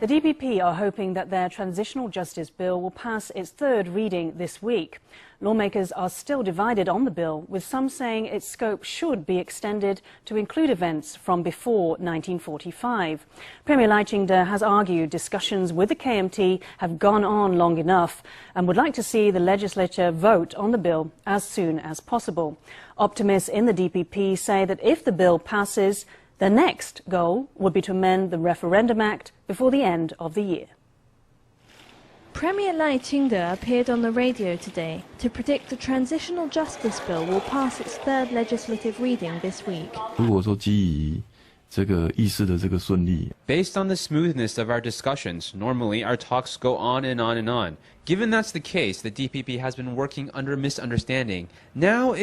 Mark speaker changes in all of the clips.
Speaker 1: The DPP are hoping that their Transitional Justice Bill will pass its third reading this week. Lawmakers are still divided on the bill, with some saying its scope should be extended to include events from before 1945. Premier Lai Ching-te has argued discussions with the KMT have gone on long enough and would like to see the legislature vote on the bill as soon as possible. Optimists in the DPP say that if the bill passes, their next goal would be to amend the Referendum Act before the end of the year.
Speaker 2: Premier Lai Ching-te appeared on the radio today to predict the Transitional Justice Bill will pass its third legislative reading this week.
Speaker 3: Based on the smoothness of our discussions, normally our talks go on and on and on. Given that's the case, the DPP has been working under misunderstanding. Now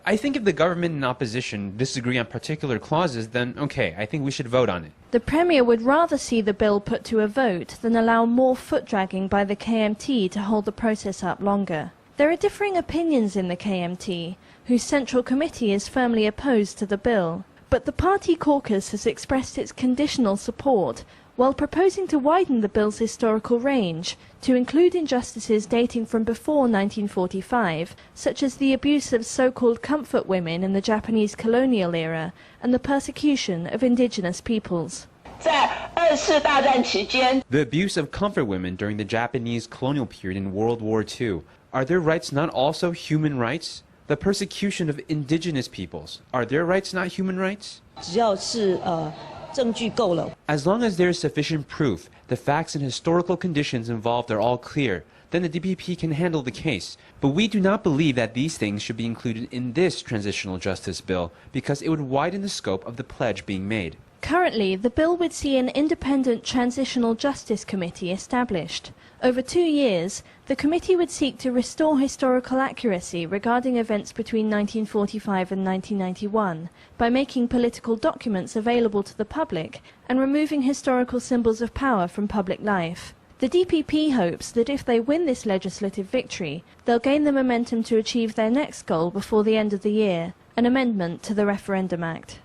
Speaker 3: I think if the government and opposition disagree on particular clauses, then okay, I think we should vote on it.
Speaker 2: The Premier would rather see the bill put to a vote than allow more foot-dragging by the KMT to hold the process up longer. There are differing opinions in the KMT, whose Central Committee is firmly opposed to the bill. But the party caucus has expressed its conditional support, while proposing to widen the bill's historical range to include injustices dating from before 1945, such as the abuse of so-called comfort women in the Japanese colonial era and the persecution of indigenous peoples.
Speaker 3: The abuse of comfort women during the Japanese colonial period in World War II. Are their rights not also human rights? The persecution of indigenous peoples. Are their rights not human rights? As long as there is sufficient proof, the facts and historical conditions involved are all clear, then the DPP can handle the case. But we do not believe that these things should be included in this Transitional Justice Bill, because it would widen the scope of the pledge being made.
Speaker 2: Currently, the bill would see an independent Transitional Justice Committee established. Over 2 years, the committee would seek to restore historical accuracy regarding events between 1945 and 1991 by making political documents available to the public and removing historical symbols of power from public life. The DPP hopes that if they win this legislative victory, they'll gain the momentum to achieve their next goal before the end of the year, an amendment to the Referendum Act.